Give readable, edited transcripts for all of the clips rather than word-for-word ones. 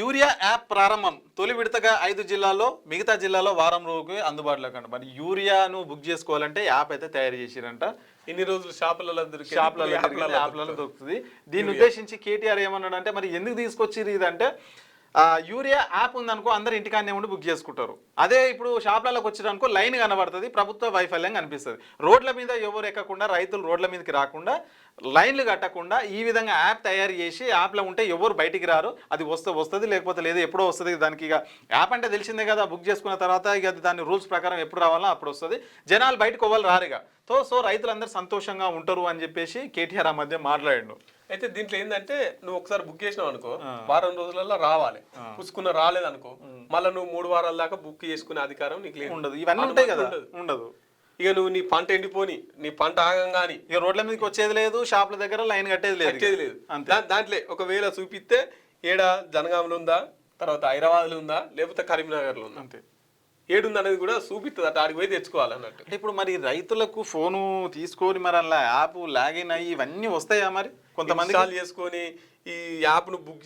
Urea app ప్రారంభం తొలి విడతగా 5 జిల్లాల్లో మిగతా జిల్లాలో వారం రోజుకి అందుబాటులోకి అంట. మరి యూరియాను బుక్ చేసుకోవాలంటే యాప్ అయితే తయారు చేసిరంట. ఇన్ని రోజులు షాపులలో దొరుకుతుంది. దీన్ని ఉద్దేశించి కేటీఆర్ ఏమన్నాడంటే మరి ఎందుకు తీసుకొచ్చిరు ఇదంటే యూరియా యాప్ ఉందనుకో అందరు ఇంటికాన్నే ఉండి బుక్ చేసుకుంటారు. అదే ఇప్పుడు షాప్లలోకి వచ్చిరనుకో లైన్ కనబడుతుంది, ప్రభుత్వ వైఫల్యం కనిపిస్తుంది. రోడ్ల మీద ఎవరు ఎక్కకుండా రైతులు రోడ్ల మీదకి రాకుండా లైన్లు కట్టకుండా ఈ విధంగా యాప్ తయారు చేసి యాప్లో ఉంటే ఎవరు బయటికి రారు. అది వస్తుంది లేకపోతే లేదు ఎప్పుడో వస్తుంది. దానికి ఇక యాప్ అంటే తెలిసిందే కదా, బుక్ చేసుకున్న తర్వాత ఇక దాని రూల్స్ ప్రకారం ఎప్పుడు రావాలో అప్పుడు వస్తుంది. జనాలు బయటకు అవ్వాలి రారుగా. సో రైతులందరూ సంతోషంగా ఉంటారు అని చెప్పేసి కేటీఆర్ ఆ మధ్య మాట్లాడాడు. అయితే దీంట్లో ఏంటంటే నువ్వు ఒకసారి బుక్ చేసినావు అనుకో, వారం రోజులలో రావాలి. పుచ్చుకున్న రాలేదనుకో మళ్ళీ నువ్వు 3 వారాల దాకా బుక్ చేసుకునే అధికారం నీకు ఉండదు. ఇవన్నీ ఉంటాయి కదా, ఉండదు. ఇక నువ్వు నీ పంట ఎండిపోని, నీ పంట ఆగంగాని ఇక రోడ్ల మీదకి వచ్చేది లేదు, షాపుల దగ్గర లైన్ కట్టేది లేదు. దాంట్లో ఒకవేళ చూపిస్తే ఏడా జనగాంలో ఉందా, తర్వాత హైదరాబాద్లో ఉందా, లేకపోతే కరీంనగర్లో ఉందా, అంతే ఏడుంది అనేది కూడా చూపిస్తుంది. అటు ఆడికి పోయి తెచ్చుకోవాలన్నట్టు. అంటే ఇప్పుడు మరి రైతులకు ఫోను తీసుకొని మరి అలా యాప్ లాగిన్ అయ్యి ఇవన్నీ వస్తాయా? మరి కొంతమంది ఇన్స్టాల్ చేసుకొని ఈ యాప్ ను బుక్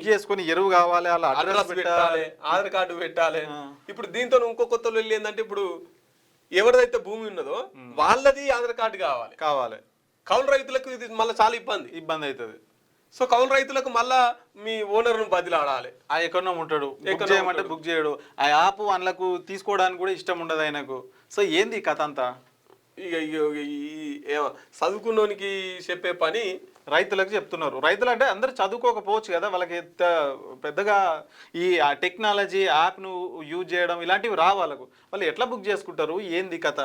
చేసుకొని ఎరువు కావాలి, అలా అడ్రస్ పెట్టాలి, ఆధార్ కార్డు పెట్టాలి. ఇప్పుడు దీంతో ఇంకో కొత్త ఏంటంటే ఇప్పుడు ఎవరిదైతే భూమి ఉన్నదో వాళ్ళది ఆధార్ కార్డు కావాలి. కౌలు రైతులకు ఇది మళ్ళీ చాలా ఇబ్బంది అవుతుంది. సో కౌలు రైతులకు మళ్ళా మీ ఓనర్ను బదిలాడాలి. ఆ ఎక్కడో ఉంటాడు, బుక్ చేయమంటే బుక్ చేయడు. ఆ యాప్ వాళ్ళకు తీసుకోవడానికి కూడా ఇష్టం ఉండదు ఆయనకు. సో ఏంది కథ అంతా? ఇక చదువుకున్నోనికి చెప్పే పని రైతులకు చెప్తున్నారు. రైతులు అంటే అందరు చదువుకోకపోవచ్చు కదా, వాళ్ళకి పెద్దగా ఈ టెక్నాలజీ యాప్ను యూజ్ చేయడం ఇలాంటివి వాళ్ళకు. వాళ్ళు ఎట్లా బుక్ చేసుకుంటారు? ఏంది కథ?